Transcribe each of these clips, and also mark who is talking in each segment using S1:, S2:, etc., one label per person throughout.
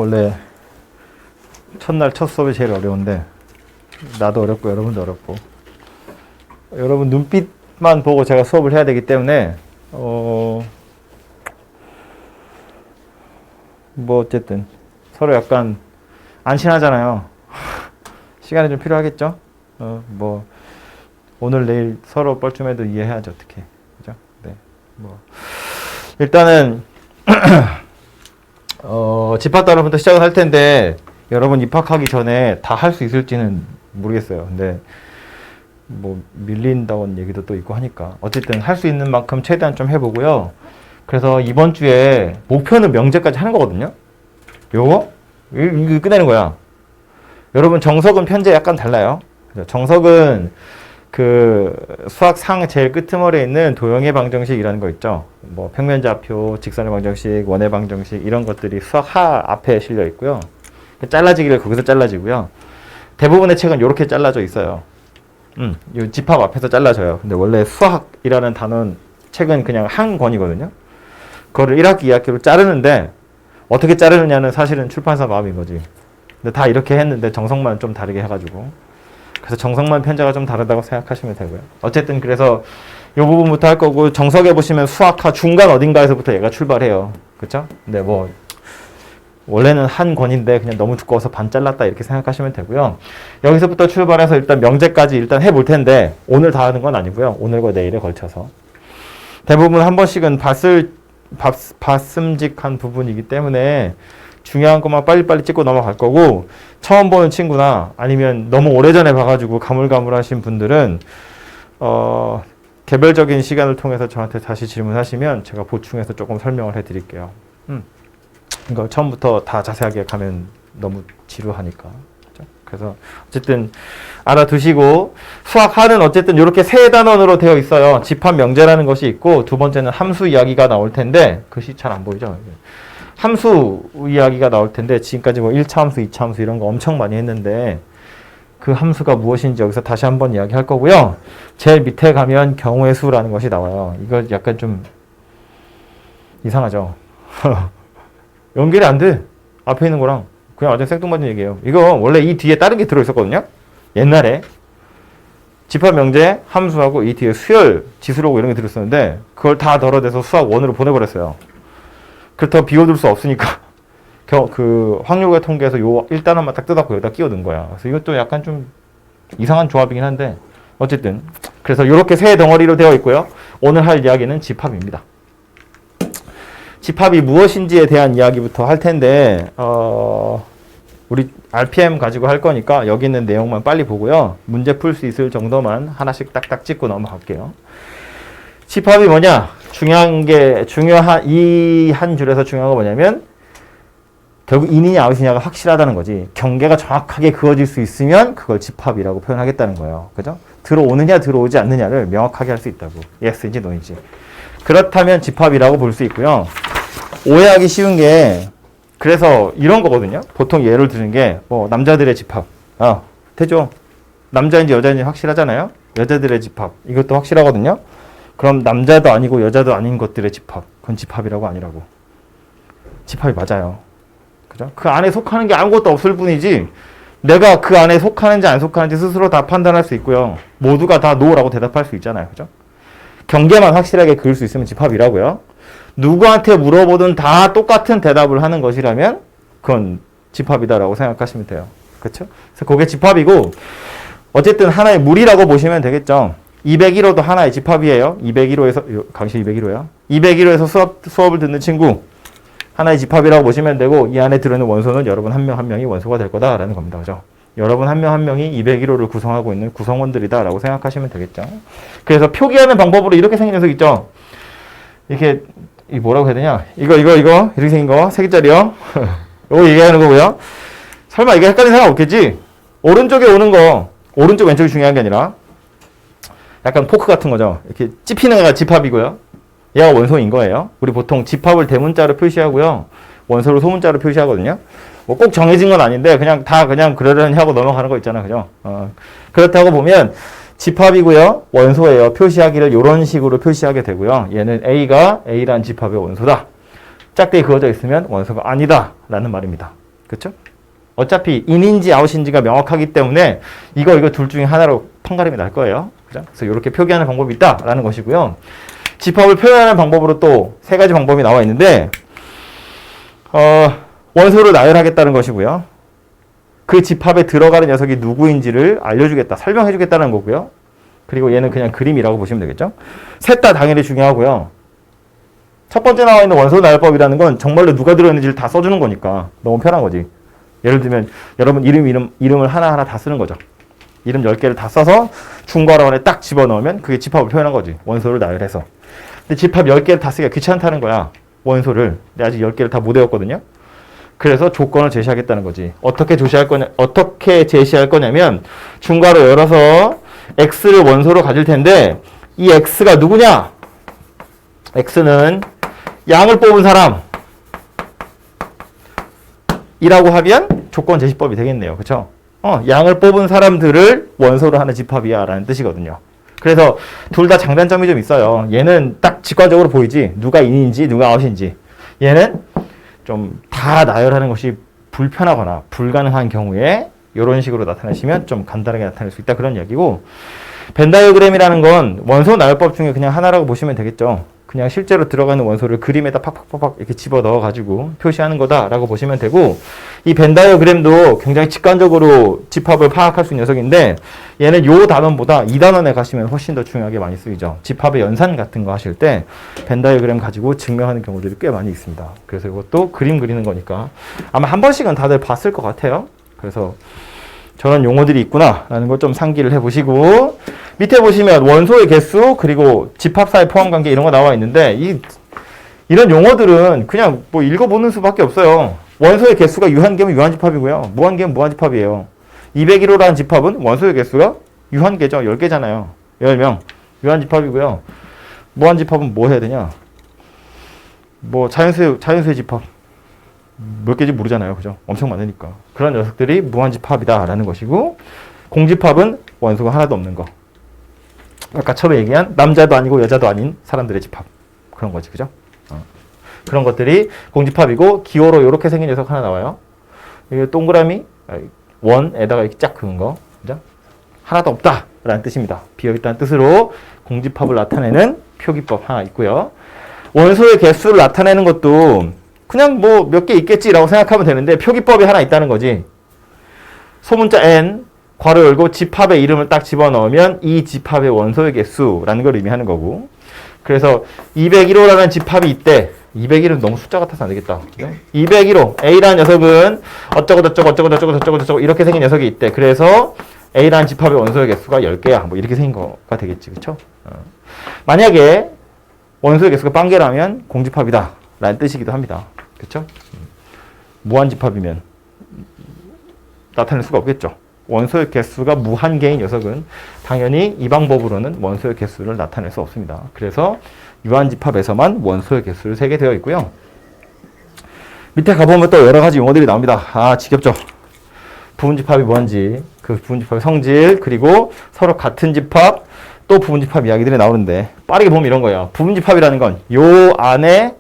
S1: 원래 첫날 첫 수업이 제일 어려운데 나도 어렵고 여러분도 어렵고 여러분 눈빛만 보고 제가 수업을 해야 되기 때문에 뭐 어쨌든 서로 약간 안 친하잖아요. 시간이 좀 필요하겠죠? 뭐 오늘 내일 서로 뻘쭘해도 이해해야지 어떻게, 그죠? 네, 뭐 일단은 집합단원부터 시작을 할 텐데 여러분 입학하기 전에 다 할 수 있을지는 모르겠어요. 근데 뭐 밀린다는 얘기도 또 있고 하니까 어쨌든 할 수 있는 만큼 최대한 좀 해보고요. 그래서 이번 주에 목표는 명제까지 하는 거거든요. 요거 이거 끝내는 거야. 여러분 정석은 편제 약간 달라요. 정석은 그 수학상 제일 끄트머리에 있는 도형의 방정식이라는 거 있죠. 뭐 평면좌표, 직선의 방정식, 원의 방정식 이런 것들이 수학 하 앞에 실려 있고요. 잘라지기를 거기서 잘라지고요. 대부분의 책은 이렇게 잘라져 있어요. 이 집합 앞에서 잘라져요. 근데 원래 수학이라는 단원 책은 그냥 한 권이거든요. 그거를 1학기, 2학기로 자르는데 어떻게 자르느냐는 사실은 출판사 마음인 거지. 근데 다 이렇게 했는데 정석만 좀 다르게 해가지고 그래서 정석만 편제가 좀 다르다고 생각하시면 되고요. 어쨌든 그래서 이 부분부터 할 거고 정석에 보시면 수학하 중간 어딘가에서부터 얘가 출발해요. 그쵸? 근데 뭐 원래는 한 권인데 그냥 너무 두꺼워서 반 잘랐다 이렇게 생각하시면 되고요. 여기서부터 출발해서 일단 명제까지 일단 해볼 텐데 오늘 다 하는 건 아니고요. 오늘과 내일에 걸쳐서 대부분 한 번씩은 봤음직한 부분이기 때문에 중요한 것만 빨리빨리 찍고 넘어갈 거고 처음 보는 친구나 아니면 너무 오래전에 봐가지고 가물가물하신 분들은 개별적인 시간을 통해서 저한테 다시 질문하시면 제가 보충해서 조금 설명을 해드릴게요. 이거 처음부터 다 자세하게 가면 너무 지루하니까. 그래서 어쨌든 알아두시고 수학하는 어쨌든 이렇게 세 단원으로 되어 있어요. 집합 명제라는 것이 있고 두 번째는 함수 이야기가 나올 텐데 글씨 잘 안 보이죠? 함수 이야기가 나올 텐데 지금까지 뭐 1차 함수, 2차 함수 이런 거 엄청 많이 했는데 그 함수가 무엇인지 여기서 다시 한번 이야기할 거고요. 제일 밑에 가면 경우의 수라는 것이 나와요. 이거 약간 좀 이상하죠? 연결이 안 돼. 앞에 있는 거랑 그냥 완전 생뚱맞은 얘기예요. 이거 원래 이 뒤에 다른 게 들어있었거든요. 옛날에 집합 명제, 함수하고 이 뒤에 수열, 지수로고 이런 게 들었었는데 그걸 다 덜어내서 수학 1으로 보내버렸어요. 그렇다고 비워둘 수 없으니까 그 확률과 통계에서 요 1단원만 딱 뜯어갖고 여기다 끼워 넣은 거야. 그래서 이것도 약간 좀 이상한 조합이긴 한데 어쨌든 그래서 이렇게 세 덩어리로 되어 있고요. 오늘 할 이야기는 집합입니다. 집합이 무엇인지에 대한 이야기부터 할 텐데 우리 RPM 가지고 할 거니까 여기 있는 내용만 빨리 보고요. 문제 풀 수 있을 정도만 하나씩 딱딱 찍고 넘어갈게요. 집합이 뭐냐? 이 한 줄에서 중요한 거 뭐냐면 결국 인이냐 아웃이냐가 확실하다는 거지. 경계가 정확하게 그어질 수 있으면 그걸 집합이라고 표현하겠다는 거예요. 그죠? 들어오느냐 들어오지 않느냐를 명확하게 할 수 있다고. yes인지 no인지. 그렇다면 집합이라고 볼 수 있고요. 오해하기 쉬운 게 그래서 이런 거거든요. 보통 예를 드는 게 뭐 남자들의 집합. 되죠. 남자인지 여자인지 확실하잖아요. 여자들의 집합. 이것도 확실하거든요. 그럼 남자도 아니고 여자도 아닌 것들의 집합. 그건 집합이라고 아니라고. 집합이 맞아요. 그죠? 그 안에 속하는 게 아무것도 없을 뿐이지 내가 그 안에 속하는지 안 속하는지 스스로 다 판단할 수 있고요. 모두가 다 노라고 대답할 수 있잖아요. 그죠? 경계만 확실하게 그을 수 있으면 집합이라고요. 누구한테 물어보든 다 똑같은 대답을 하는 것이라면 그건 집합이다라고 생각하시면 돼요. 그렇죠? 그래서 그게 집합이고 어쨌든 하나의 무리라고 보시면 되겠죠. 201호도 하나의 집합이에요. 201호에서 강시 201호야. 201호에서 수업을 듣는 친구 하나의 집합이라고 보시면 되고 이 안에 들어있는 원소는 여러분 한 명 한 명이 원소가 될 거다라는 겁니다. 그죠? 여러분 한 명 한 명이 201호를 구성하고 있는 구성원들이다라고 생각하시면 되겠죠. 그래서 표기하는 방법으로 이렇게 생긴 녀석 있죠. 이렇게 이 뭐라고 해야 되냐? 이거 이렇게 생긴 거 3개짜리요. 이거 얘기하는 거고요. 설마 이게 헷갈리는 사람 없겠지? 오른쪽에 오는 거 오른쪽 왼쪽이 중요한 게 아니라 약간 포크 같은 거죠. 이렇게 찝히는 애가 집합이고요. 얘가 원소인 거예요. 우리 보통 집합을 대문자로 표시하고요. 원소를 소문자로 표시하거든요. 뭐 꼭 정해진 건 아닌데 그냥 다 그냥 그러려니 하고 넘어가는 거 있잖아. 그죠? 그렇다고 보면 집합이고요. 원소예요. 표시하기를 이런 식으로 표시하게 되고요. 얘는 A가 A라는 집합의 원소다. 짝대기 그어져 있으면 원소가 아니다 라는 말입니다. 그쵸? 어차피 인인지 아웃인지가 명확하기 때문에 이거 둘 중에 하나로 판가름이 날 거예요. 그죠? 그래서 이렇게 표기하는 방법이 있다라는 것이고요. 집합을 표현하는 방법으로 또 세 가지 방법이 나와 있는데, 원소를 나열하겠다는 것이고요. 그 집합에 들어가는 녀석이 누구인지를 알려주겠다, 설명해주겠다는 거고요. 그리고 얘는 그냥 그림이라고 보시면 되겠죠. 셋 다 당연히 중요하고요. 첫 번째 나와 있는 원소 나열법이라는 건 정말로 누가 들어있는지를 다 써주는 거니까 너무 편한 거지. 예를 들면 여러분 이름을 하나하나 다 쓰는 거죠. 이름 10개를 다 써서 중괄호원에 딱 집어넣으면 그게 집합을 표현한 거지. 원소를 나열해서. 근데 집합 10개를 다 쓰기가 귀찮다는 거야. 원소를. 근데 아직 10개를 다 못 외웠거든요. 그래서 조건을 제시하겠다는 거지. 어떻게 제시할 거냐면 중괄호 열어서 x를 원소로 가질 텐데 이 x가 누구냐? x는 양을 뽑은 사람 이라고 하면 조건 제시법이 되겠네요. 그쵸? 양을 뽑은 사람들을 원소로 하는 집합이야 라는 뜻이거든요. 그래서 둘 다 장단점이 좀 있어요. 얘는 딱 직관적으로 보이지. 누가 인인지 누가 아웃인지. 얘는 좀 다 나열하는 것이 불편하거나 불가능한 경우에 이런 식으로 나타내시면 좀 간단하게 나타낼 수 있다 그런 이야기고, 벤 다이어그램이라는 건 원소 나열법 중에 그냥 하나라고 보시면 되겠죠. 그냥 실제로 들어가는 원소를 그림에다 팍팍팍팍 이렇게 집어 넣어 가지고 표시하는 거다라고 보시면 되고, 이 벤 다이어그램도 굉장히 직관적으로 집합을 파악할 수 있는 녀석인데 얘는 요 단원보다 이 단원에 가시면 훨씬 더 중요하게 많이 쓰이죠. 집합의 연산 같은 거 하실 때 벤 다이어그램 가지고 증명하는 경우들이 꽤 많이 있습니다. 그래서 이것도 그림 그리는 거니까 아마 한 번씩은 다들 봤을 것 같아요. 그래서 저런 용어들이 있구나라는 걸 좀 상기를 해보시고, 밑에 보시면 원소의 개수 그리고 집합사의 포함관계 이런 거 나와 있는데 이런 용어들은 그냥 뭐 읽어보는 수밖에 없어요. 원소의 개수가 유한계면 유한집합이고요. 무한계면 무한집합이에요. 201호라는 집합은 원소의 개수가 유한계죠. 10개잖아요. 10명. 유한집합이고요. 무한집합은 뭐 해야 되냐? 뭐 자연수의 집합. 몇 개인지 모르잖아요. 그죠? 엄청 많으니까. 그런 녀석들이 무한집합이다라는 것이고, 공집합은 원소가 하나도 없는 거. 아까 처음에 얘기한 남자도 아니고 여자도 아닌 사람들의 집합. 그런 거지. 그죠? 그런 것들이 공집합이고, 기호로 이렇게 생긴 녀석 하나 나와요. 이게 동그라미, 원에다가 이렇게 쫙 그은 거. 그죠? 하나도 없다. 라는 뜻입니다. 비어있다는 뜻으로 공집합을 나타내는 표기법 하나 있고요. 원소의 개수를 나타내는 것도 그냥 뭐 몇 개 있겠지라고 생각하면 되는데 표기법이 하나 있다는 거지. 소문자 n, 괄호 열고 집합의 이름을 딱 집어넣으면 이 집합의 원소의 개수라는 걸 의미하는 거고, 그래서 201호라는 집합이 있대. 201은 너무 숫자 같아서 안 되겠다. 201호, A라는 녀석은 어쩌고 이렇게 생긴 녀석이 있대. 그래서 A라는 집합의 원소의 개수가 10개야. 뭐 이렇게 생긴 거가 되겠지. 그쵸? 만약에 원소의 개수가 빵개라면 공집합이다 라는 뜻이기도 합니다. 그쵸? 무한집합이면 나타낼 수가 없겠죠. 원소의 개수가 무한개인 녀석은 당연히 이 방법으로는 원소의 개수를 나타낼 수 없습니다. 그래서 유한집합에서만 원소의 개수를 세게 되어 있고요. 밑에 가보면 또 여러 가지 용어들이 나옵니다. 아, 지겹죠? 부분집합이 뭔지, 그 부분집합의 성질, 그리고 서로 같은 집합, 또 부분집합 이야기들이 나오는데, 빠르게 보면 이런 거예요. 부분집합이라는 건 요 안에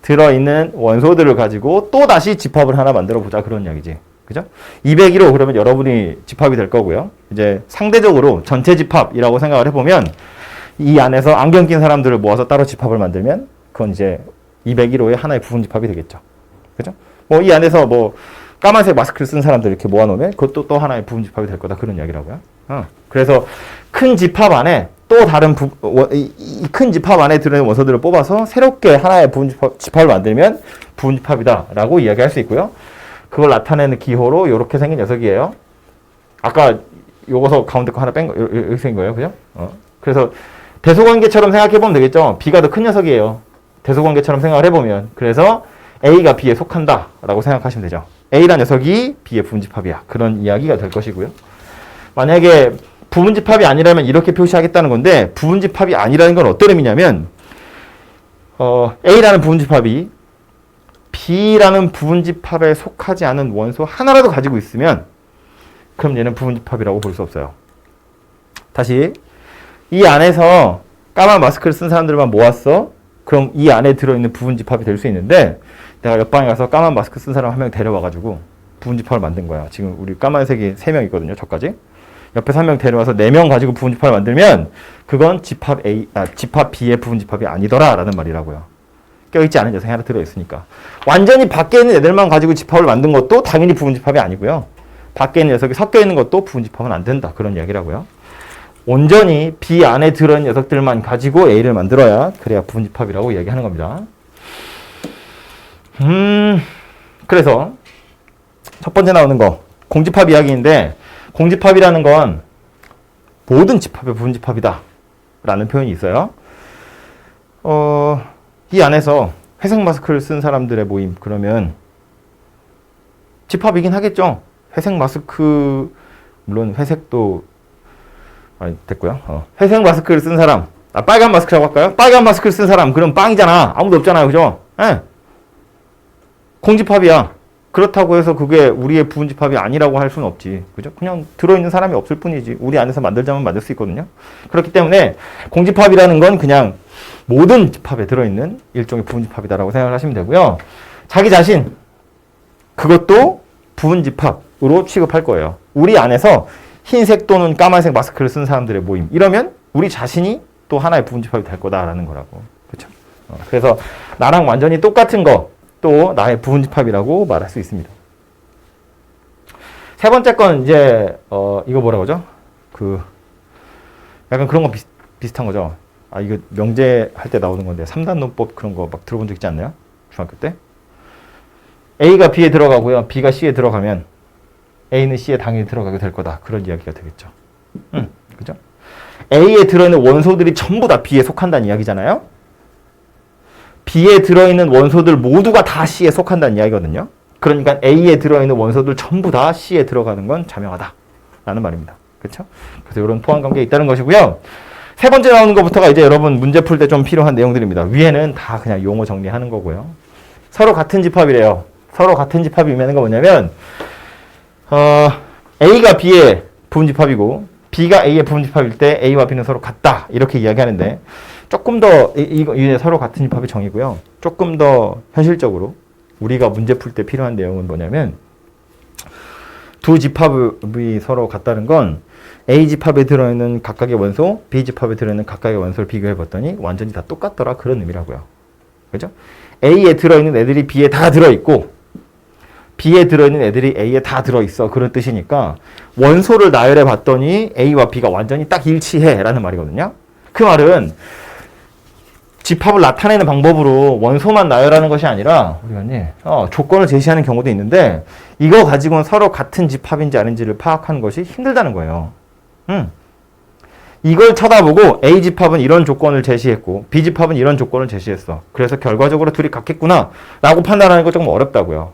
S1: 들어있는 원소들을 가지고 또 다시 집합을 하나 만들어 보자 그런 이야기지. 그죠? 201호 그러면 여러분이 집합이 될 거고요. 이제 상대적으로 전체 집합이라고 생각을 해보면 이 안에서 안경 낀 사람들을 모아서 따로 집합을 만들면 그건 이제 201호의 하나의 부분 집합이 되겠죠. 그죠? 뭐 이 안에서 뭐 까만색 마스크를 쓴 사람들 이렇게 모아놓으면 그것도 또 하나의 부분 집합이 될 거다 그런 이야기라고요. 그래서 큰 집합 안에 또 다른 이 큰 집합 안에 들어있는 원소들을 뽑아서 새롭게 하나의 부분 집합을 만들면 부분 집합이다라고 이야기할 수 있고요. 그걸 나타내는 기호로 이렇게 생긴 녀석이에요. 아까 요거서 가운데 거 하나 뺀 거 이렇게 생긴 거예요. 그죠? 그래서 대소관계처럼 생각해 보면 되겠죠. B가 더 큰 녀석이에요. 대소관계처럼 생각을 해보면. 그래서 A가 B에 속한다라고 생각하시면 되죠. A라는 녀석이 B의 부분집합이야. 그런 이야기가 될 것이고요. 만약에 부분집합이 아니라면 이렇게 표시하겠다는 건데, 부분집합이 아니라는 건 어떤 의미냐면 A라는 부분집합이 B라는 부분집합에 속하지 않은 원소 하나라도 가지고 있으면 그럼 얘는 부분집합이라고 볼 수 없어요. 다시, 이 안에서 까만 마스크를 쓴 사람들만 모았어. 그럼 이 안에 들어있는 부분집합이 될 수 있는데, 내가 옆방에 가서 까만 마스크 쓴 사람 한 명 데려와가지고 부분집합을 만든 거야. 지금 우리 까만색이 3명 있거든요. 저까지. 옆에 3명 데려와서 4명 가지고 부분집합을 만들면 그건 집합 집합 B의 부분집합이 아니더라 라는 말이라고요. 껴있지 않은 녀석이 하나 들어있으니까. 완전히 밖에 있는 애들만 가지고 집합을 만든 것도 당연히 부분집합이 아니고요. 밖에 있는 녀석이 섞여 있는 것도 부분집합은 안 된다. 그런 이야기라고요. 온전히 B 안에 들어있는 녀석들만 가지고 A를 만들어야 그래야 부분집합이라고 이야기하는 겁니다. 그래서 첫 번째 나오는 거 공집합 이야기인데 공집합이라는 건 모든 집합의 부분집합이다 라는 표현이 있어요. 이 안에서 회색 마스크를 쓴 사람들의 모임 그러면 집합이긴 하겠죠. 회색 마스크 물론 회색도 됐고요. 회색 마스크를 쓴 사람 빨간 마스크라고 할까요? 빨간 마스크를 쓴 사람 그럼 빵이잖아. 아무도 없잖아요. 그죠? 네. 공집합이야. 그렇다고 해서 그게 우리의 부분집합이 아니라고 할 수는 없지. 그죠? 그냥 들어있는 사람이 없을 뿐이지. 우리 안에서 만들자면 만들 수 있거든요. 그렇기 때문에 공집합이라는 건 그냥 모든 집합에 들어있는 일종의 부분집합이다라고 생각을 하시면 되고요. 자기 자신 그것도 부분집합으로 취급할 거예요. 우리 안에서 흰색 또는 까만색 마스크를 쓴 사람들의 모임. 이러면 우리 자신이 또 하나의 부분집합이 될 거다라는 거라고. 그렇죠? 그래서 나랑 완전히 똑같은 거 또 나의 부분집합이라고 말할 수 있습니다. 세 번째 건 이제 이거 뭐라 그러죠? 약간 그런 거 비슷한 거죠. 이거 명제 할 때 나오는 건데 3단 논법 그런 거 막 들어본 적 있지 않나요? 중학교 때? A가 B에 들어가고요. B가 C에 들어가면 A는 C에 당연히 들어가게 될 거다. 그런 이야기가 되겠죠. 그죠? A에 들어있는 원소들이 전부 다 B에 속한다는 이야기잖아요. B에 들어있는 원소들 모두가 다 C에 속한다는 이야기거든요. 그러니까 A에 들어있는 원소들 전부 다 C에 들어가는 건 자명하다 라는 말입니다. 그렇죠? 그래서 이런 포함관계가 있다는 것이고요. 세 번째 나오는 것부터가 이제 여러분 문제 풀 때 좀 필요한 내용들입니다. 위에는 다 그냥 용어 정리하는 거고요. 서로 같은 집합이래요. 서로 같은 집합이 의미하는 건 뭐냐면 A가 B의 부분집합이고 B가 A의 부분집합일 때 A와 B는 서로 같다 이렇게 이야기하는데 조금 더 이게 서로 같은 집합의 정의고요. 조금 더 현실적으로 우리가 문제 풀 때 필요한 내용은 뭐냐면 두 집합이 서로 같다는 건 A 집합에 들어있는 각각의 원소, B 집합에 들어있는 각각의 원소를 비교해봤더니 완전히 다 똑같더라 그런 의미라고요. 그죠? A에 들어있는 애들이 B에 다 들어있고 B에 들어있는 애들이 A에 다 들어있어 그런 뜻이니까 원소를 나열해 봤더니 A와 B가 완전히 딱 일치해 라는 말이거든요. 그 말은 집합을 나타내는 방법으로 원소만 나열하는 것이 아니라 우리가 조건을 제시하는 경우도 있는데 이거 가지고는 서로 같은 집합인지 아닌지를 파악하는 것이 힘들다는 거예요. 이걸 쳐다보고 A 집합은 이런 조건을 제시했고 B 집합은 이런 조건을 제시했어. 그래서 결과적으로 둘이 같겠구나 라고 판단하는 거 조금 어렵다고요.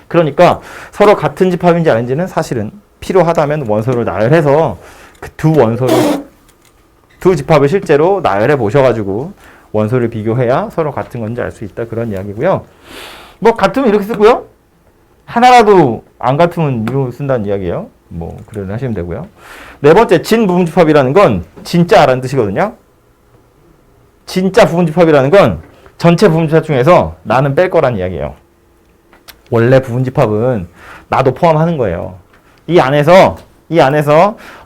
S1: 그러니까 서로 같은 집합인지 아닌지는 사실은 필요하다면 원소를 나열해서 그 두 집합을 실제로 나열해 보셔가지고 원소를 비교해야 서로 같은 건지 알 수 있다 그런 이야기고요. 뭐 같으면 이렇게 쓰고요. 하나라도 안 같으면 이거 쓴다는 이야기예요. 뭐 그래 하시면 되고요. 네 번째 진부분집합이라는 건 진짜라는 뜻이거든요. 진짜 부분집합이라는 건 전체 부분집합 중에서 나는 뺄 거란 이야기예요. 원래 부분집합은 나도 포함하는 거예요. 이 안에서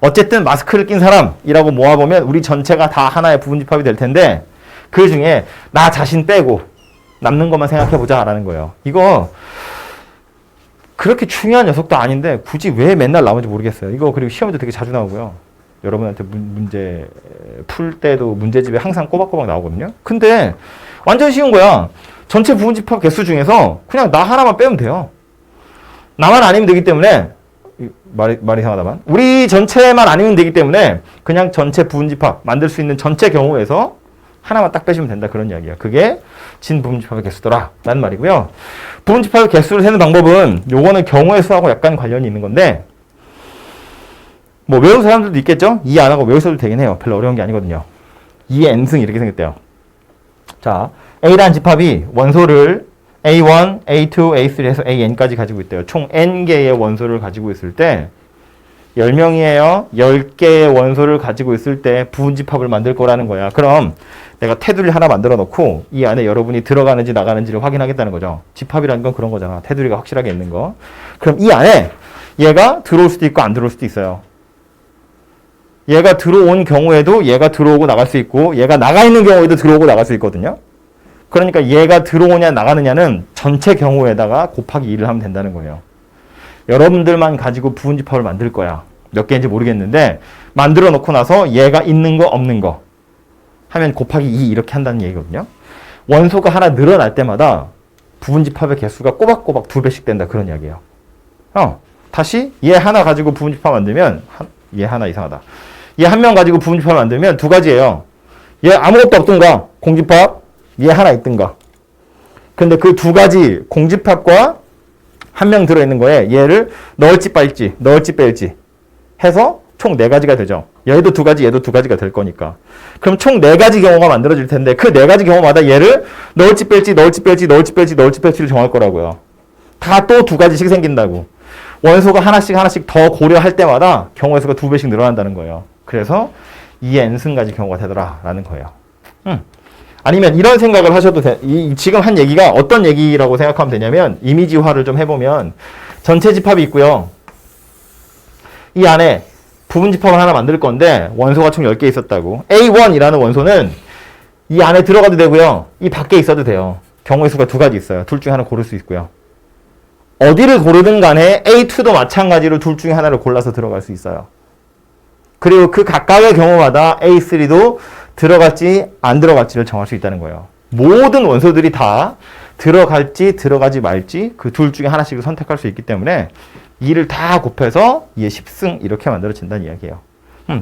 S1: 어쨌든 마스크를 낀 사람이라고 모아보면 우리 전체가 다 하나의 부분집합이 될 텐데 그 중에 나 자신 빼고 남는 것만 생각해보자 라는 거예요. 이거 그렇게 중요한 녀석도 아닌데 굳이 왜 맨날 나오는지 모르겠어요. 이거 그리고 시험에도 되게 자주 나오고요. 여러분한테 문제 풀 때도 문제집에 항상 꼬박꼬박 나오거든요. 근데 완전 쉬운 거야. 전체 부분집합 개수 중에서 그냥 나 하나만 빼면 돼요. 나만 아니면 되기 때문에 말이 이상하다만 우리 전체만 아니면 되기 때문에 그냥 전체 부분집합 만들 수 있는 전체 경우에서 하나만 딱 빼시면 된다 그런 이야기야. 그게 진부분집합의 개수더라 라는 말이고요. 부분집합의 개수를 세는 방법은 요거는 경우의 수하고 약간 관련이 있는 건데 뭐 외우는 사람들도 있겠죠. 이해 안 하고 외우셔도 되긴 해요. 별로 어려운 게 아니거든요. 2의 n승 이렇게 생겼대요. 자, A라는 집합이 원소를 A1, A2, A3 해서 AN까지 가지고 있대요. 총 n개의 원소를 가지고 있을 때 10명이에요. 10개의 원소를 가지고 있을 때 부분집합을 만들 거라는 거야. 그럼 내가 테두리를 하나 만들어 놓고 이 안에 여러분이 들어가는지 나가는지를 확인하겠다는 거죠. 집합이라는 건 그런 거잖아. 테두리가 확실하게 있는 거. 그럼 이 안에 얘가 들어올 수도 있고 안 들어올 수도 있어요. 얘가 들어온 경우에도 얘가 들어오고 나갈 수 있고 얘가 나가 있는 경우에도 들어오고 나갈 수 있거든요. 그러니까 얘가 들어오냐 나가느냐는 전체 경우에다가 곱하기 2를 하면 된다는 거예요. 여러분들만 가지고 부분집합을 만들 거야. 몇 개인지 모르겠는데 만들어 놓고 나서 얘가 있는 거 없는 거 하면 곱하기 2 이렇게 한다는 얘기거든요. 원소가 하나 늘어날 때마다 부분집합의 개수가 꼬박꼬박 2배씩 된다 그런 이야기예요. 다시 얘 하나 가지고 부분집합 만들면 얘 하나 이상하다. 얘 한 명 가지고 부분집합 만들면 두 가지예요. 얘 아무것도 없든가 공집합, 얘 하나 있든가. 근데 그 두 가지 공집합과 한 명 들어있는 거에 얘를 넣을지 뺄지 넣을지 뺄지 해서 총 4가지가 되죠. 얘도 2가지 얘도 2가지가 될 거니까. 그럼 총 4가지 경우가 만들어질 텐데 그 4가지 경우마다 얘를 넣을지 뺄지 넣을지 뺄지 넣을지 뺄지 넣을지 뺄지를 정할 거라고요. 다 또 2가지씩 생긴다고. 원소가 하나씩 더 고려할 때마다 경우의 수가 2배씩 늘어난다는 거예요. 그래서 2의 n승까지 경우가 되더라라는 거예요. 아니면 이런 생각을 하셔도 돼. 지금 한 얘기가 어떤 얘기라고 생각하면 되냐면 이미지화를 좀 해보면 전체 집합이 있고요. 이 안에 부분 집합을 하나 만들 건데 원소가 총 10개 있었다고. A1이라는 원소는 이 안에 들어가도 되고요. 이 밖에 있어도 돼요. 경우의 수가 2가지 있어요. 둘 중에 하나 고를 수 있고요. 어디를 고르든 간에 A2도 마찬가지로 둘 중에 하나를 골라서 들어갈 수 있어요. 그리고 그 각각의 경우마다 A3도 들어갈지 안 들어갈지를 정할 수 있다는 거예요. 모든 원소들이 다 들어갈지 들어가지 말지 그 둘 중에 하나씩을 선택할 수 있기 때문에 2를 다 곱해서 2의 10승 이렇게 만들어진다는 이야기예요.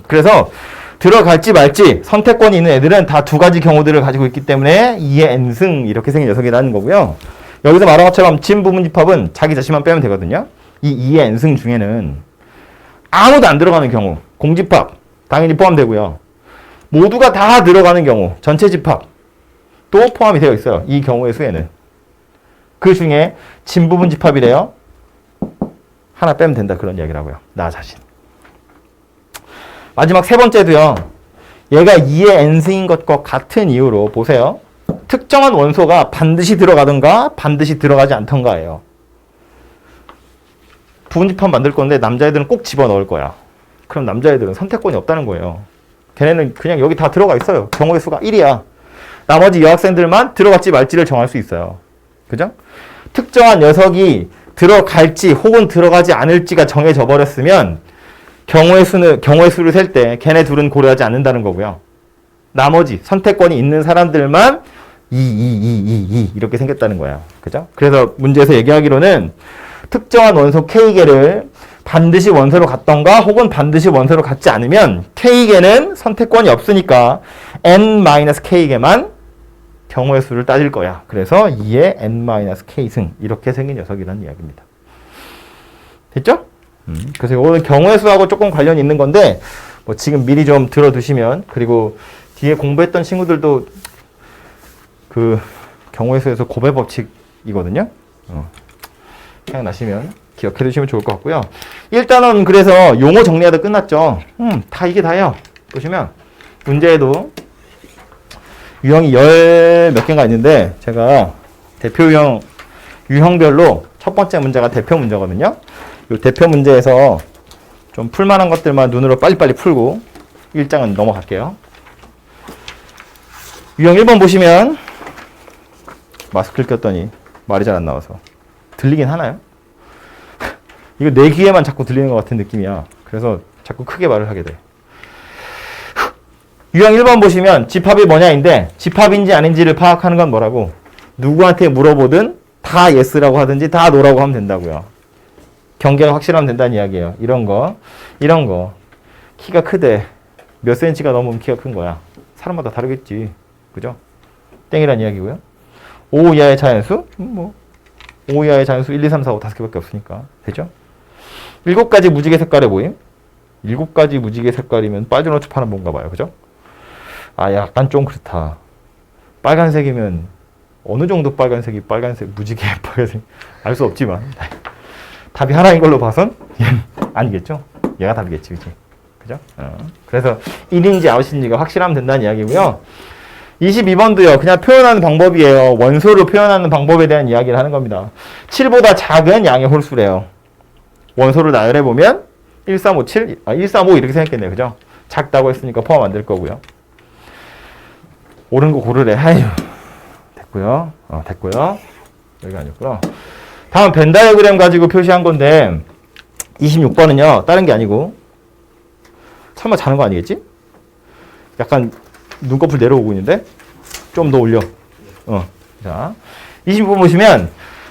S1: 그래서 들어갈지 말지 선택권이 있는 애들은 다 2가지 경우들을 가지고 있기 때문에 2의 n승 이렇게 생긴 녀석이라는 거고요. 여기서 말한 것처럼 진 부분집합은 자기 자신만 빼면 되거든요. 이 2의 n승 중에는 아무도 안 들어가는 경우 공집합 당연히 포함되고요. 모두가 다 들어가는 경우 전체 집합 또 포함이 되어 있어요. 이 경우의 수에는. 그 중에 진 부분 집합이래요. 하나 빼면 된다 그런 이야기라고요. 나 자신. 마지막 세 번째도요. 얘가 2의 n승인 것과 같은 이유로 보세요. 특정한 원소가 반드시 들어가든가 반드시 들어가지 않던가예요. 부분집합 만들 건데 남자애들은 꼭 집어넣을 거야. 그럼 남자애들은 선택권이 없다는 거예요. 걔네는 그냥 여기 다 들어가 있어요. 경우의 수가 1이야. 나머지 여학생들만 들어갈지 말지를 정할 수 있어요. 그죠? 특정한 녀석이 들어갈지 혹은 들어가지 않을지가 정해져 버렸으면 경우의 수를 셀 때 걔네 둘은 고려하지 않는다는 거고요. 나머지 선택권이 있는 사람들만 2 이렇게 생겼다는 거예요. 그죠? 그래서 문제에서 얘기하기로는 특정한 원소 K개를 반드시 원소로 갖던가 혹은 반드시 원소로 갖지 않으면 K개는 선택권이 없으니까 N-K개만 경우의 수를 따질 거야. 그래서 2의 N-K승 이렇게 생긴 녀석이라는 이야기입니다. 됐죠? 그래서 이거는 경우의 수하고 조금 관련이 있는 건데 뭐 지금 미리 좀 들어두시면 그리고 뒤에 공부했던 친구들도 그 경우의 수에서 고배 법칙이거든요. 생각나시면 기억해 두시면 좋을 것 같고요. 일단은 그래서 용어 정리하다 끝났죠. 다 이게 다예요. 보시면 문제에도 유형이 10몇 개가 있는데 제가 대표 유형별로 첫 번째 문제가 대표 문제거든요. 이 대표 문제에서 좀 풀만한 것들만 눈으로 빨리빨리 풀고 1장은 넘어갈게요. 유형 1번 보시면 마스크를 꼈더니 말이 잘 안 나와서 들리긴 하나요? 이거 내 귀에만 자꾸 들리는 것 같은 느낌이야. 그래서 자꾸 크게 말을 하게 돼. 유형 1번 보시면 집합이 뭐냐인데 집합인지 아닌지를 파악하는 건 뭐라고? 누구한테 물어보든 다 yes라고 하든지 다 no라고 하면 된다고요. 경계가 확실하면 된다는 이야기예요. 이런 거. 키가 크대. 몇 센치가 넘으면 키가 큰 거야. 사람마다 다르겠지. 그죠? 땡이란 이야기고요. 5 이하의 자연수? 5 이하의 자연수 1, 2, 3, 4, 5, 5개밖에 없으니까. 되죠? 7가지 무지개 색깔의 모임? 7가지 무지개 색깔이면 빨주노초파는 뭔가 봐요. 그죠? 아, 약간 좀 그렇다. 빨간색이면 어느 정도 빨간색, 무지개 빨간색 알 수 없지만 답이 하나인 걸로 봐선 아니겠죠? 얘가 답이겠지, 그치? 그죠? 그래서 1인지 아웃인지가 확실하면 된다는 이야기고요. 22번도요. 그냥 표현하는 방법이에요. 원소를 표현하는 방법에 대한 이야기를 하는 겁니다. 7보다 작은 양의 홀수래요. 원소를 나열해보면 1357, 135 이렇게 생각했네요. 그죠? 작다고 했으니까 포함 안 될 거고요. 옳은 거 고르래. 아유. 됐고요. 됐고요. 여기가 아니었구나. 다음 벤 다이어그램 가지고 표시한 건데 26번은요. 다른 게 아니고 설마 자는 거 아니겠지? 약간 눈꺼풀 내려오고 있는데 좀 더 올려. 자, 26번 보시면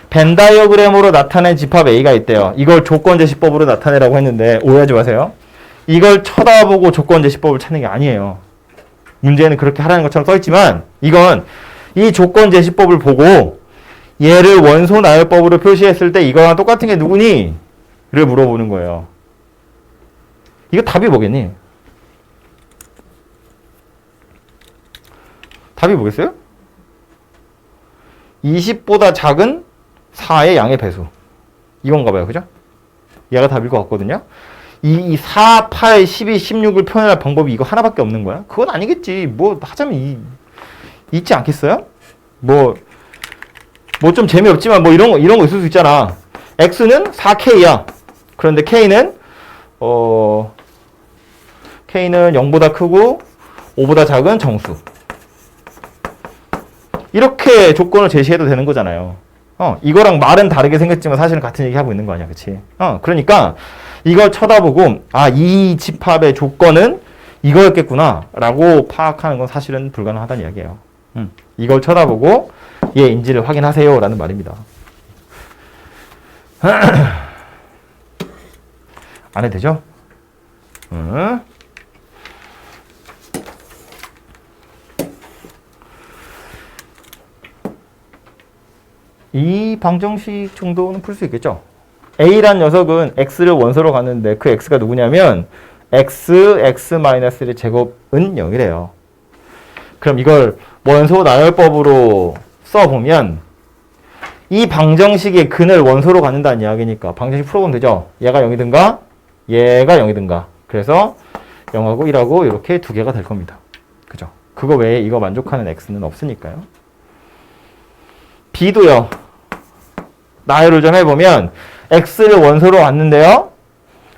S1: 벤 다이어그램으로 나타낸 집합 A가 있대요. 이걸 조건제시법으로 나타내라고 했는데 오해하지 마세요. 이걸 쳐다보고 조건제시법을 찾는 게 아니에요. 문제는 그렇게 하라는 것처럼 써있지만 이건 이 조건제시법을 보고 얘를 원소 나열법으로 표시했을 때 이거랑 똑같은 게 누구니? 를 물어보는 거예요. 이거 답이 뭐겠니? 답이 뭐겠어요? 20보다 작은 4의 양의 배수. 이건가 봐요. 그죠? 얘가 답일 것 같거든요. 이 4, 8, 12, 16을 표현할 방법이 이거 하나밖에 없는 거야? 그건 아니겠지. 뭐 하자면 있지 않겠어요? 뭐 좀 재미없지만 뭐 이런 거 있을 수 있잖아. X는 4K야. 그런데 K는 0보다 크고 5보다 작은 정수. 이렇게 조건을 제시해도 되는 거잖아요. 이거랑 말은 다르게 생겼지만 사실은 같은 얘기 하고 있는 거 아니야. 그치? 그러니까 이걸 쳐다보고 이 집합의 조건은 이거였겠구나 라고 파악하는 건 사실은 불가능하다는 이야기예요. 이걸 쳐다보고 얘인지를 확인하세요 라는 말입니다. 안 해도 되죠? 이 방정식 정도는 풀 수 있겠죠? A란 녀석은 X를 원소로 갔는데 그 X가 누구냐면 X-1의 제곱은 0이래요. 그럼 이걸 원소 나열법으로 써보면 이 방정식의 근을 원소로 갖는다는 이야기니까 방정식 풀어보면 되죠? 얘가 0이든가 얘가 0이든가 그래서 0하고 1하고 이렇게 두 개가 될 겁니다. 그죠? 그거 외에 이거 만족하는 X는 없으니까요. B도요. 나열을 좀 해보면 X를 원소로 왔는데요.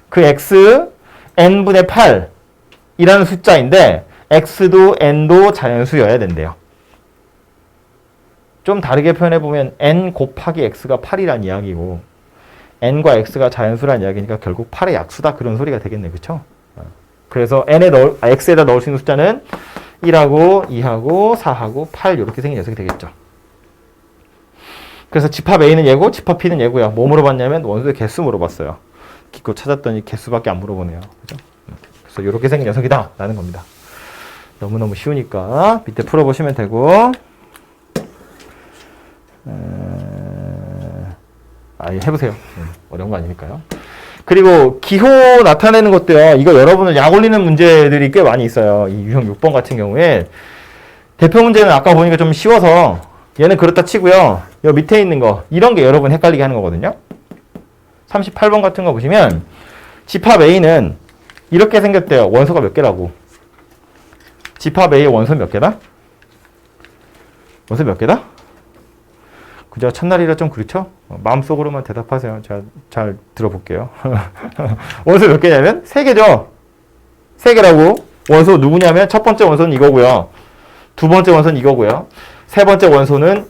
S1: 그 X n분의 8이라는 숫자인데 X도 n도 자연수여야 된대요. 좀 다르게 표현해보면 n 곱하기 x가 8이란 이야기고 n과 x가 자연수란 이야기니까 결국 8의 약수다 그런 소리가 되겠네. 그쵸? 그래서 x에다 넣을 수 있는 숫자는 1하고 2하고 4하고 8 이렇게 생긴 녀석이 되겠죠. 그래서 집합 A는 얘고 집합 P는 얘고요. 뭐 물어봤냐면 원소의 개수 물어봤어요. 기껏 찾았더니 개수밖에 안 물어보네요. 그죠? 그래서 이렇게 생긴 녀석이다 라는 겁니다. 너무너무 쉬우니까 밑에 풀어보시면 되고 해보세요. 어려운 거 아니니까요. 그리고 기호 나타내는 것도요. 이거 여러분을 약 올리는 문제들이 꽤 많이 있어요. 이 유형 6번 같은 경우에 대표 문제는 아까 보니까 좀 쉬워서 얘는 그렇다 치고요. 요 밑에 있는 거 이런 게 여러분 헷갈리게 하는 거거든요. 38번 같은 거 보시면 집합 A는 이렇게 생겼대요. 원소가 몇 개라고. 집합 A의 원소 몇 개다? 원소 몇 개다? 그저 첫날이라 좀 그렇죠? 마음속으로만 대답하세요. 제가 잘 들어볼게요. 원소 몇 개냐면 3개죠. 3개라고. 원소 누구냐면 첫 번째 원소는 이거고요. 두 번째 원소는 이거고요. 세 번째 원소는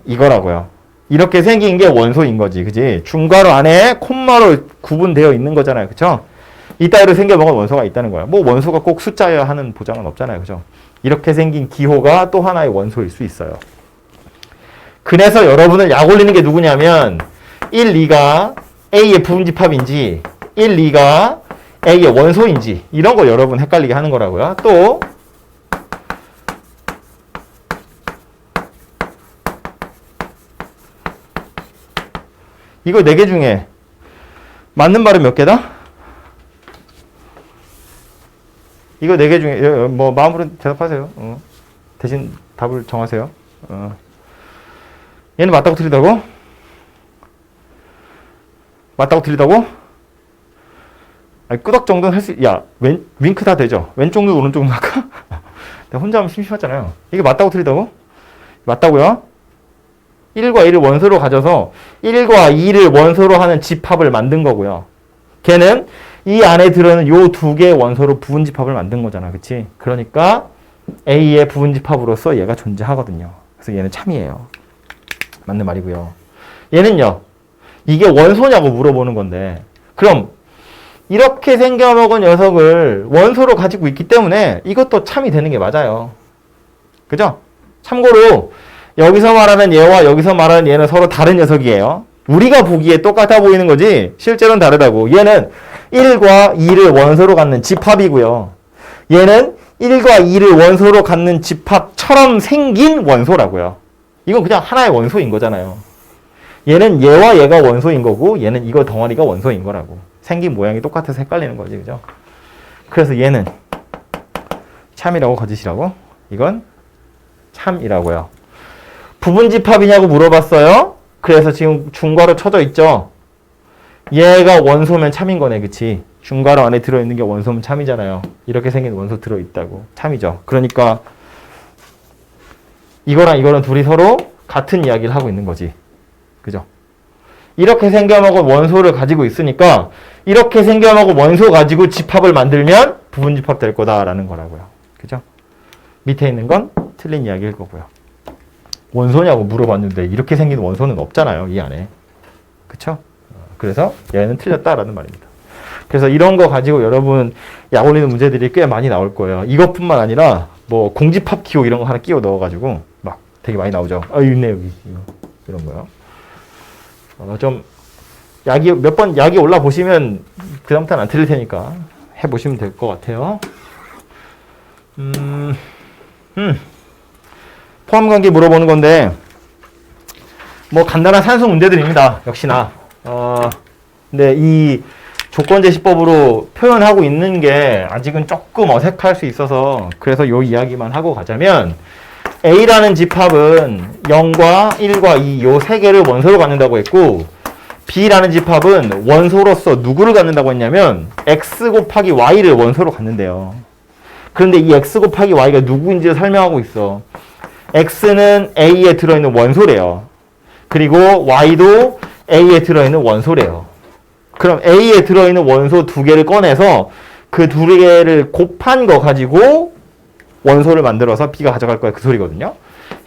S1: 이거라고요. 이렇게 생긴 게 원소인 거지. 그지? 중괄호 안에 콤마로 구분되어 있는 거잖아요. 그쵸? 이따위로 생겨먹은 원소가 있다는 거야. 뭐 원소가 꼭 숫자여야 하는 보장은 없잖아요. 그죠? 이렇게 생긴 기호가 또 하나의 원소일 수 있어요. 그래서 여러분을 약 올리는 게 누구냐면 1, 2가 A의 부분집합인지 1, 2가 A의 원소인지 이런 거 여러분 헷갈리게 하는 거라고요. 또 이거 4개 중에 맞는 말은 몇 개다? 이거 4개 중에 뭐 마음으로 대답하세요. 대신 답을 정하세요. 얘는 맞다고 틀리다고? 맞다고 틀리다고? 아니, 끄덕 정도는 할 수, 야, 윙크 다 되죠? 왼쪽 눈, 오른쪽 눈 할까? 내가 혼자 하면 심심하잖아요. 이게 맞다고 틀리다고? 맞다고요? 1과 2를 원소로 가져서 1과 2를 원소로 하는 집합을 만든 거고요. 걔는 이 안에 들어있는 요 두 개의 원소로 부분집합을 만든 거잖아. 그치? 그러니까 A의 부분집합으로서 얘가 존재하거든요. 그래서 얘는 참이에요. 맞는 말이고요. 얘는요. 이게 원소냐고 물어보는 건데 그럼 이렇게 생겨먹은 녀석을 원소로 가지고 있기 때문에 이것도 참이 되는 게 맞아요. 그죠? 참고로 여기서 말하는 얘와 여기서 말하는 얘는 서로 다른 녀석이에요. 우리가 보기에 똑같아 보이는 거지 실제로는 다르다고. 얘는 1과 2를 원소로 갖는 집합이고요. 얘는 1과 2를 원소로 갖는 집합처럼 생긴 원소라고요. 이건 그냥 하나의 원소인 거잖아요. 얘는 얘와 얘가 원소인 거고 얘는 이거 덩어리가 원소인 거라고. 생긴 모양이 똑같아서 헷갈리는 거지. 그죠? 그래서 얘는 참이라고 거짓이라고? 이건 참이라고요. 부분집합이냐고 물어봤어요. 그래서 지금 중괄호 쳐져 있죠. 얘가 원소면 참인 거네. 그치? 중괄호 안에 들어있는 게 원소면 참이잖아요. 이렇게 생긴 원소 들어있다고. 참이죠. 그러니까 이거랑 이거랑 둘이 서로 같은 이야기를 하고 있는 거지. 그죠? 이렇게 생겨먹은 원소를 가지고 있으니까 이렇게 생겨먹은 원소 가지고 집합을 만들면 부분집합 될 거다라는 거라고요. 그죠? 밑에 있는 건 틀린 이야기일 거고요. 원소냐고 물어봤는데 이렇게 생긴 원소는 없잖아요. 이 안에. 그쵸? 그래서 얘는 틀렸다라는 말입니다. 그래서 이런 거 가지고 여러분 약 올리는 문제들이 꽤 많이 나올 거예요. 이것뿐만 아니라 뭐 공집합 기호 이런 거 하나 끼워 넣어가지고 막 되게 많이 나오죠. 있네 여기 이런 거요. 좀 약이 몇 번 약이 올라 보시면 그 다음부터는 안 틀릴 테니까 해 보시면 될 것 같아요. 포함관계 물어보는 건데 뭐 간단한 산수 문제들입니다. 역시나. 근데 이 조건제시법으로 표현하고 있는 게 아직은 조금 어색할 수 있어서 그래서 요 이야기만 하고 가자면 A라는 집합은 0과 1과 2 요 세 개를 원소로 갖는다고 했고 B라는 집합은 원소로서 누구를 갖는다고 했냐면 X 곱하기 Y를 원소로 갖는데요. 그런데 이 X 곱하기 Y가 누구인지를 설명하고 있어. X는 A에 들어있는 원소래요. 그리고 Y도 A에 들어있는 원소래요. 그럼 A에 들어있는 원소 두 개를 꺼내서 그 두 개를 곱한 거 가지고 원소를 만들어서 B가 가져갈 거야. 그 소리거든요.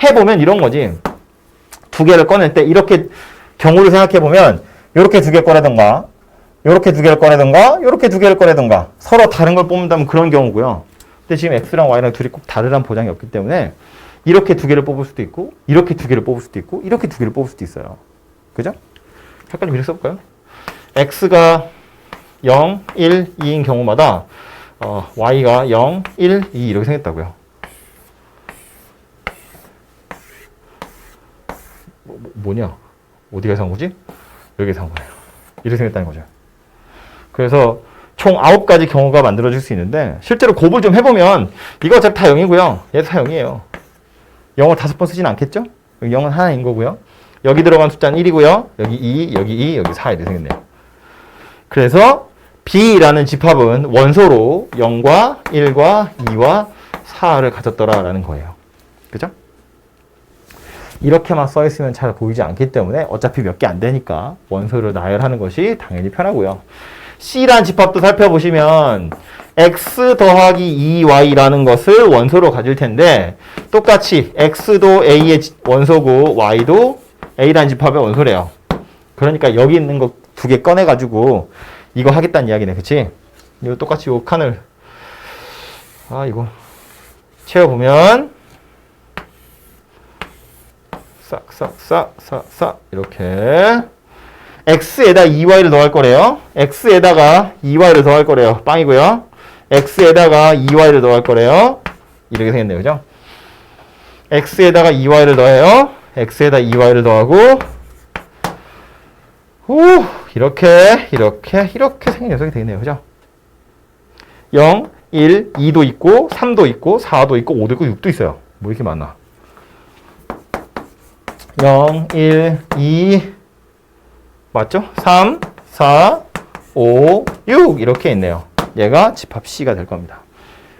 S1: 해보면 이런 거지. 두 개를 꺼낼 때 이렇게 경우를 생각해보면 이렇게 두 개 꺼내던가 이렇게 두 개를 꺼내던가 이렇게 두 개를 꺼내던가 서로 다른 걸 뽑는다면 그런 경우고요. 근데 지금 X랑 Y랑 둘이 꼭 다르다는 보장이 없기 때문에 이렇게 두 개를 뽑을 수도 있고 이렇게 두 개를 뽑을 수도 있고 이렇게 두 개를 뽑을 수도 있어요. 그죠? 잠깐 좀 이렇게 써볼까요? X가 0, 1, 2인 경우마다 Y가 0, 1, 2 이렇게 생겼다고요. 뭐냐? 어디가 산 거지? 여기 산 거예요. 이렇게 생겼다는 거죠. 그래서 총 9가지 경우가 만들어질 수 있는데 실제로 곱을 좀 해보면 이거 어차피 다 0이고요. 얘도 다 0이에요. 0을 5번 쓰진 않겠죠? 0은 하나인 거고요. 여기 들어간 숫자는 1이고요. 여기 2, 여기 2, 여기 4 이렇게 생겼네요. 그래서 B라는 집합은 원소로 0과 1과 2와 4를 가졌더라라는 거예요. 그죠? 이렇게만 써 있으면 잘 보이지 않기 때문에 어차피 몇 개 안 되니까 원소를 나열하는 것이 당연히 편하고요. C라는 집합도 살펴보시면 X 더하기 2Y라는 것을 원소로 가질 텐데 똑같이 X도 A의 원소고 Y도 A라는 집합의 원소래요. 그러니까 여기 있는 거 두 개 꺼내가지고 이거 하겠다는 이야기네. 그치? 이거 똑같이 요 칸을 이거 채워보면 싹 이렇게 X에다 2Y를 더할 거래요. X에다가 2Y를 더할 거래요. 빵이고요. X에다가 2Y를 더할 거래요. 이렇게 생겼네요. 그죠? X에다가 2Y를 더해요. X에다 2Y를 더하고 이렇게 생긴 녀석이 되겠네요. 그죠? 0, 1, 2도 있고 3도 있고 4도 있고 5도 있고 6도 있어요. 뭐 이렇게 많나? 0, 1, 2 맞죠? 3, 4, 5, 6 이렇게 있네요. 얘가 집합 C가 될 겁니다.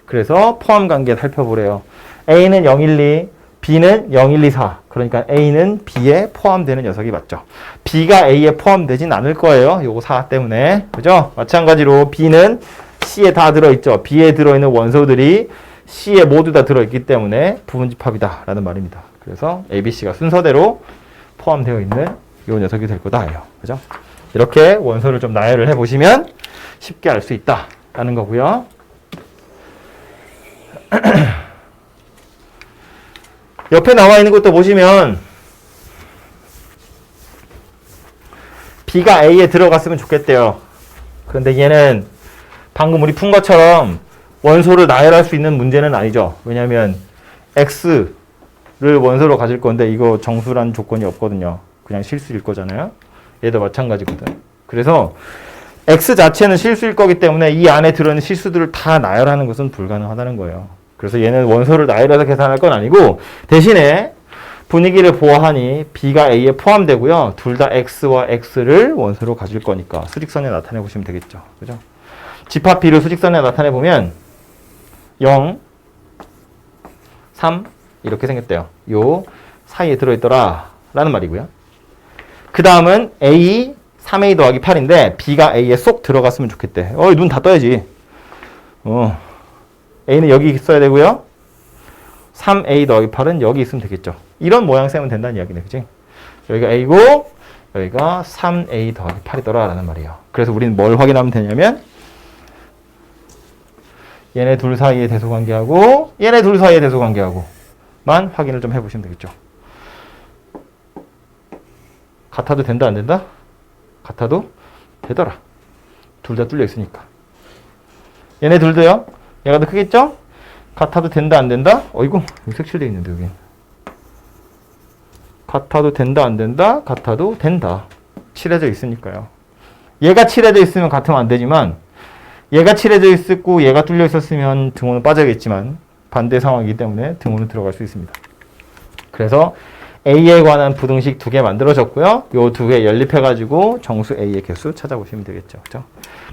S1: 그래서 포함 관계 살펴보래요. A는 0, 1, 2, B는 0, 1, 2, 4. 그러니까 A는 B에 포함되는 녀석이 맞죠. B가 A에 포함되진 않을 거예요. 요거 4 때문에. 그죠? 마찬가지로 B는 C에 다 들어있죠. B에 들어있는 원소들이 C에 모두 다 들어있기 때문에 부분집합이다 라는 말입니다. 그래서 A, B, C가 순서대로 포함되어 있는 요 녀석이 될 거다 해요. 그죠? 이렇게 원소를 좀 나열을 해보시면 쉽게 알 수 있다 라는 거고요. 옆에 나와 있는 것도 보시면 B가 A에 들어갔으면 좋겠대요. 그런데 얘는 방금 우리 푼 것처럼 원소를 나열할 수 있는 문제는 아니죠. 왜냐하면 X를 원소로 가질 건데 이거 정수란 조건이 없거든요. 그냥 실수일 거잖아요. 얘도 마찬가지거든. 그래서 X 자체는 실수일 거기 때문에 이 안에 들어있는 실수들을 다 나열하는 것은 불가능하다는 거예요. 그래서 얘는 원소를 나열해서 계산할 건 아니고 대신에 분위기를 보아하니 B가 A에 포함되고요. 둘 다 X와 X를 원소로 가질 거니까 수직선에 나타내 보시면 되겠죠. 그죠? 집합 B를 수직선에 나타내 보면 0, 3 이렇게 생겼대요. 요 사이에 들어있더라 라는 말이고요. 그 다음은 A, 3A 더하기 8인데 B가 A에 쏙 들어갔으면 좋겠대. 눈 다 떠야지. A는 여기 있어야 되고요. 3A 더하기 8은 여기 있으면 되겠죠. 이런 모양 세면 된다는 이야기네. 그치? 여기가 A고 여기가 3A 더하기 8이더라 라는 말이에요. 그래서 우리는 뭘 확인하면 되냐면 얘네 둘 사이의 대소관계하고 얘네 둘 사이의 대소관계하고만 확인을 좀 해보시면 되겠죠. 같아도 된다 안 된다? 같아도 되더라. 둘 다 뚫려 있으니까. 얘네 둘도요. 얘가 더 크겠죠? 같아도 된다 안 된다? 어이구 색칠되어 있는데 여기. 같아도 된다 안 된다? 같아도 된다. 칠해져 있으니까요. 얘가 칠해져 있으면 같으면 안 되지만 얘가 칠해져 있었고 얘가 뚫려 있었으면 등호는 빠져야겠지만 반대 상황이기 때문에 등호는 들어갈 수 있습니다. 그래서 A에 관한 부등식 2개 만들어졌고요. 요 2개 연립해가지고 정수 A의 개수 찾아보시면 되겠죠. 그죠?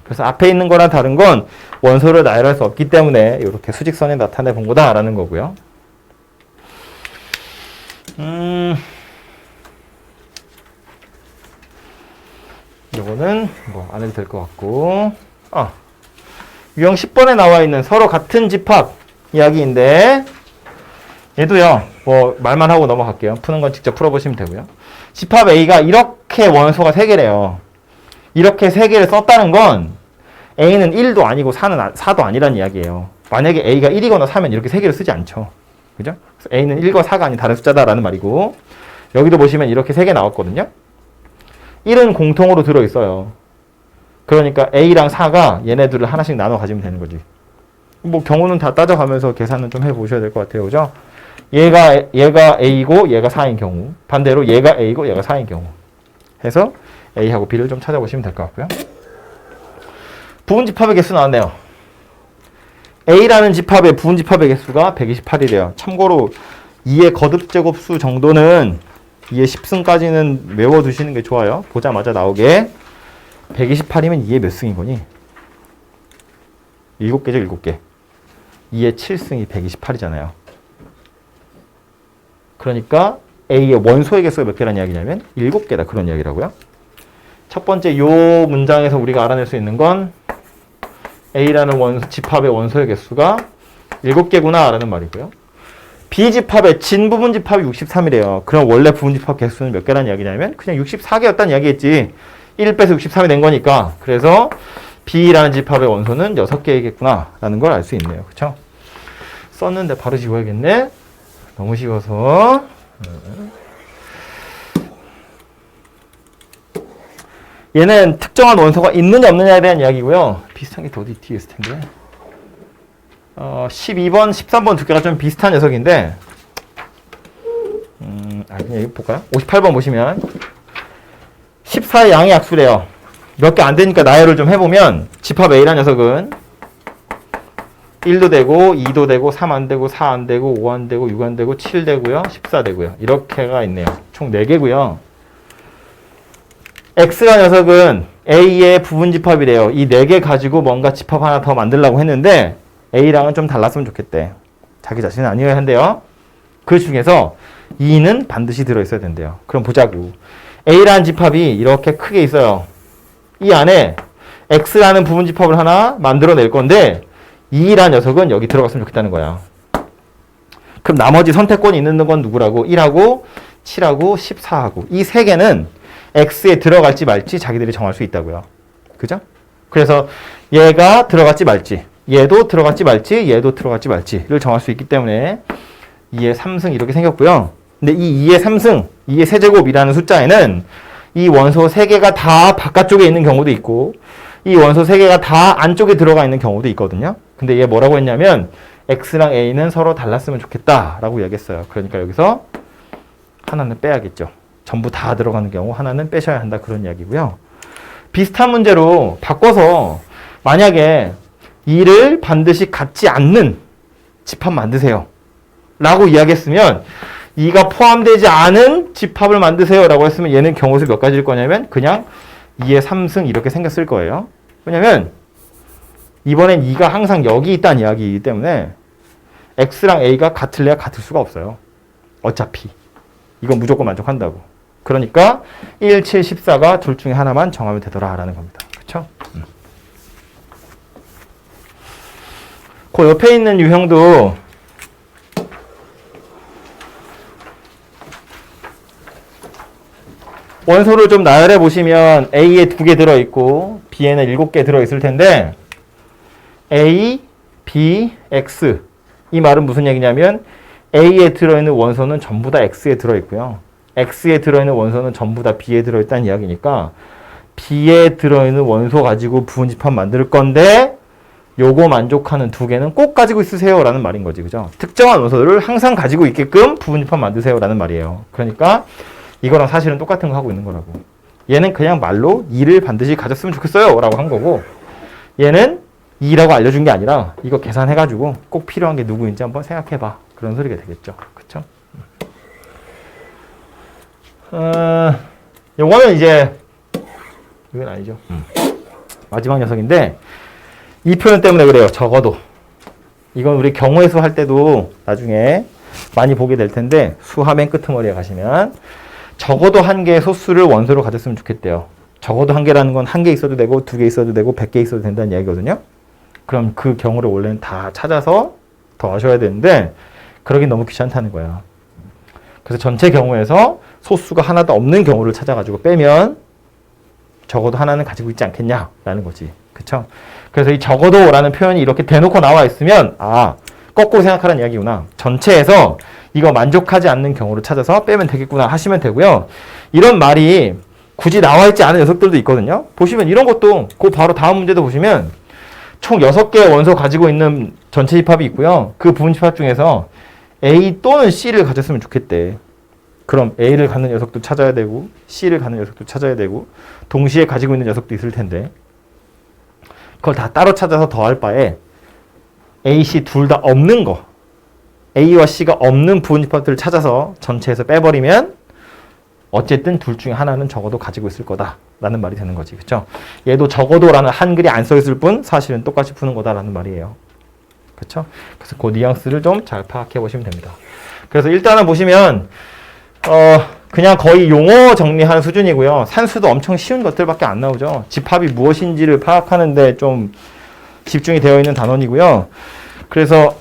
S1: 그래서 앞에 있는 거랑 다른 건 원소를 나열할 수 없기 때문에 이렇게 수직선에 나타내 본 거다라는 거고요. 요거는 뭐 안 해도 될 것 같고. 유형 10번에 나와 있는 서로 같은 집합 이야기인데 얘도요. 뭐 말만 하고 넘어갈게요. 푸는 건 직접 풀어보시면 되고요. 집합 A가 이렇게 원소가 3개래요. 이렇게 3개를 썼다는 건 A는 1도 아니고 4도 아니라는 이야기예요. 만약에 A가 1이거나 4면 이렇게 3개를 쓰지 않죠. 그죠? 그래서 A는 1과 4가 아닌 다른 숫자다라는 말이고 여기도 보시면 이렇게 3개 나왔거든요. 1은 공통으로 들어있어요. 그러니까 A랑 4가 얘네들을 하나씩 나눠 가지면 되는 거지. 뭐 경우는 다 따져가면서 계산은 좀 해보셔야 될 것 같아요. 그죠? 얘가 A고 얘가 4인 경우 반대로 얘가 A고 얘가 4인 경우 해서 A하고 B를 좀 찾아보시면 될 것 같고요. 부분집합의 개수 나왔네요. A라는 집합의 부분집합의 개수가 128이래요. 참고로 2의 거듭제곱수 정도는 2의 10승까지는 외워두시는 게 좋아요. 보자마자 나오게. 128이면 2의 몇 승인 거니? 7개죠, 7개. 2의 7승이 128이잖아요. 그러니까 A의 원소의 개수가 몇 개라는 이야기냐면 7개다. 그런 이야기라고요. 첫 번째 요 문장에서 우리가 알아낼 수 있는 건 A라는 집합의 원소의 개수가 7개구나 라는 말이고요. B집합의 진부분집합이 63이래요. 그럼 원래 부분집합 개수는 몇 개라는 이야기냐면 그냥 64개였다는 이야기겠지. 1 빼서 63이 된 거니까. 그래서 B라는 집합의 원소는 6개이겠구나 라는 걸 알 수 있네요. 그쵸? 썼는데 바로 지워야겠네. 너무 쉬워서. 얘는 특정한 원소가 있느냐 없느냐에 대한 이야기고요. 비슷한 게 더 어디 뒤에 있을 텐데. 12번, 13번 두 개가 좀 비슷한 녀석인데 그냥 이거 볼까요? 58번 보시면 14의 양의 약수래요. 몇 개 안 되니까 나열을 좀 해보면 집합 A라는 녀석은 1도 되고 2도 되고 3 안 되고 4 안 되고 5 안 되고 6 안 되고 7 되고요. 14 되고요. 이렇게가 있네요. 총 4개고요. X라는 녀석은 A의 부분 집합이래요. 이 4개 가지고 뭔가 집합 하나 더 만들려고 했는데 A랑은 좀 달랐으면 좋겠대. 자기 자신은 아니어야 한대요. 그 중에서 2는 반드시 들어있어야 된대요. 그럼 보자고. A라는 집합이 이렇게 크게 있어요. 이 안에 X라는 부분 집합을 하나 만들어낼 건데 2라는 녀석은 여기 들어갔으면 좋겠다는 거야. 그럼 나머지 선택권이 있는 건 누구라고? 1하고 7하고 14하고 이 3개는 X에 들어갈지 말지 자기들이 정할 수 있다고요. 그죠? 그래서 얘가 들어갈지 말지, 얘도 들어갈지 말지, 얘도 들어갈지 말지를 정할 수 있기 때문에 2의 3승 이렇게 생겼고요. 근데 이 2의 3승, 2의 세제곱이라는 숫자에는 이 원소 3개가 다 바깥쪽에 있는 경우도 있고 이 원소 3개가 다 안쪽에 들어가 있는 경우도 있거든요. 근데 얘 뭐라고 했냐면 X랑 A는 서로 달랐으면 좋겠다라고 이야기했어요. 그러니까 여기서 하나는 빼야겠죠. 전부 다 들어가는 경우 하나는 빼셔야 한다 그런 이야기고요. 비슷한 문제로 바꿔서 만약에 2를 반드시 갖지 않는 집합 만드세요 라고 이야기했으면 2가 포함되지 않은 집합을 만드세요 라고 했으면 얘는 경우수 몇 가지일 거냐면 그냥 2의 3승 이렇게 생겼을 거예요. 왜냐면 이번엔 2가 항상 여기 있다는 이야기이기 때문에 X랑 A가 같을래야 같을 수가 없어요. 어차피 이건 무조건 만족한다고. 그러니까 1, 7, 14가 둘 중에 하나만 정하면 되더라 라는 겁니다. 그쵸? 그 옆에 있는 유형도 원소를 좀 나열해 보시면 A에 2개 들어있고 B에는 7개 들어있을 텐데 A, B, X 이 말은 무슨 얘기냐면 A에 들어있는 원소는 전부 다 X에 들어있고요. X에 들어있는 원소는 전부 다 B에 들어있다는 이야기니까 B에 들어있는 원소 가지고 부분집합 만들 건데 요거 만족하는 2개는 꼭 가지고 있으세요 라는 말인 거지. 그죠? 특정한 원소를 항상 가지고 있게끔 부분집합 만드세요 라는 말이에요. 그러니까 이거랑 사실은 똑같은 거 하고 있는 거라고. 얘는 그냥 말로 2를 반드시 가졌으면 좋겠어요 라고 한 거고 얘는 2라고 알려준 게 아니라 이거 계산해가지고 꼭 필요한 게 누구인지 한번 생각해봐. 그런 소리가 되겠죠. 그쵸? 요거는 이제 이건 아니죠. 마지막 녀석인데 이 표현 때문에 그래요. 적어도 이건 우리 경우의 수 할 때도 나중에 많이 보게 될 텐데 수화 맨 끄트머리에 가시면 적어도 1개의 소수를 원소로 가졌으면 좋겠대요. 적어도 1개라는 건 1개 있어도 되고 2개 있어도 되고 100개 있어도 된다는 이야기거든요. 그럼 그 경우를 원래는 다 찾아서 더하셔야 되는데 그러긴 너무 귀찮다는 거야. 그래서 전체 경우에서 소수가 하나도 없는 경우를 찾아가지고 빼면 적어도 하나는 가지고 있지 않겠냐라는 거지. 그쵸? 그래서 이 적어도라는 표현이 이렇게 대놓고 나와 있으면 거꾸로 생각하라는 이야기구나. 전체에서 이거 만족하지 않는 경우를 찾아서 빼면 되겠구나 하시면 되고요. 이런 말이 굳이 나와 있지 않은 녀석들도 있거든요. 보시면 이런 것도 그 바로 다음 문제도 보시면 총 6개의 원소 가지고 있는 전체 집합이 있고요. 그 부분 집합 중에서 A 또는 C를 가졌으면 좋겠대. 그럼 A를 갖는 녀석도 찾아야 되고 C를 갖는 녀석도 찾아야 되고 동시에 가지고 있는 녀석도 있을 텐데 그걸 다 따로 찾아서 더할 바에 A, C 둘 다 없는 거 A와 C가 없는 부분집합들을 찾아서 전체에서 빼버리면 어쨌든 둘 중에 하나는 적어도 가지고 있을 거다라는 말이 되는 거지. 그쵸? 얘도 적어도라는 한글이 안 써있을 뿐 사실은 똑같이 푸는 거다라는 말이에요. 그쵸? 그래서 그 뉘앙스를 좀 잘 파악해 보시면 됩니다. 그래서 일단은 보시면 그냥 거의 용어 정리하는 수준이고요. 산수도 엄청 쉬운 것들밖에 안 나오죠. 집합이 무엇인지를 파악하는데 좀 집중이 되어 있는 단원이고요. 그래서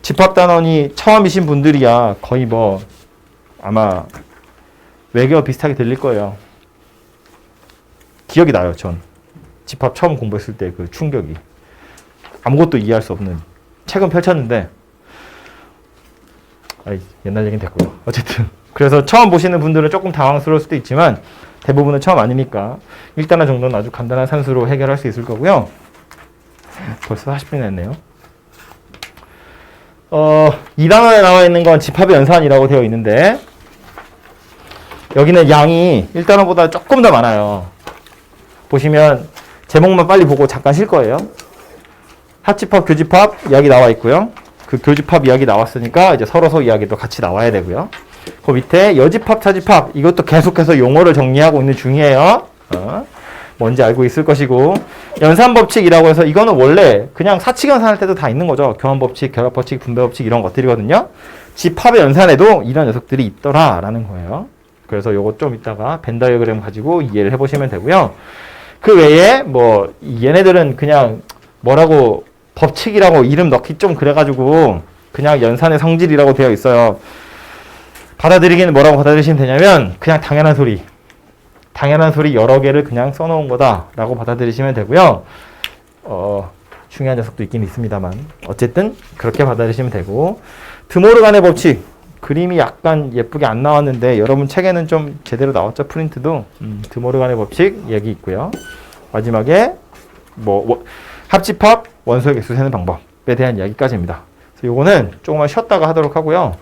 S1: 집합 단원이 처음이신 분들이야 거의 아마 외계어 비슷하게 들릴 거예요. 기억이 나요, 전. 집합 처음 공부했을 때 그 충격이. 아무것도 이해할 수 없는. 책은 펼쳤는데 옛날 얘기는 됐고요. 어쨌든 그래서 처음 보시는 분들은 조금 당황스러울 수도 있지만 대부분은 처음 아니니까 1단원 정도는 아주 간단한 산수로 해결할 수 있을 거고요. 벌써 40분이 됐네요. 2단원에 나와 있는 건 집합의 연산이라고 되어 있는데 여기는 양이 1단원보다 조금 더 많아요. 보시면 제목만 빨리 보고 잠깐 쉴 거예요. 합집합, 교집합 이야기 나와 있고요. 그 교집합 이야기 나왔으니까 이제 서로서 이야기도 같이 나와야 되고요. 그 밑에 여집합, 차집합 이것도 계속해서 용어를 정리하고 있는 중이에요. 뭔지 알고 있을 것이고, 연산법칙이라고 해서 이거는 원래 그냥 사칙 연산할 때도 다 있는 거죠. 교환법칙, 결합법칙, 분배법칙 이런 것들이거든요. 집합의 연산에도 이런 녀석들이 있더라라는 거예요. 그래서 요거 좀 이따가 벤 다이어그램 가지고 이해를 해보시면 되고요. 그 외에 뭐 얘네들은 그냥 뭐라고 법칙이라고 이름 넣기 좀 그래가지고 그냥 연산의 성질이라고 되어 있어요. 받아들이기는 뭐라고 받아들이시면 되냐면 그냥 당연한 소리 여러 개를 그냥 써놓은 거다라고 받아들이시면 되고요. 중요한 녀석도 있긴 있습니다만 어쨌든 그렇게 받아들이시면 되고, 드모르간의 법칙 그림이 약간 예쁘게 안 나왔는데 여러분 책에는 좀 제대로 나왔죠. 프린트도. 드모르간의 법칙 얘기 있고요. 마지막에 뭐 합집합 원소의 개수 세는 방법에 대한 이야기까지입니다. 그래서 요거는 조금만 쉬었다가 하도록 하고요.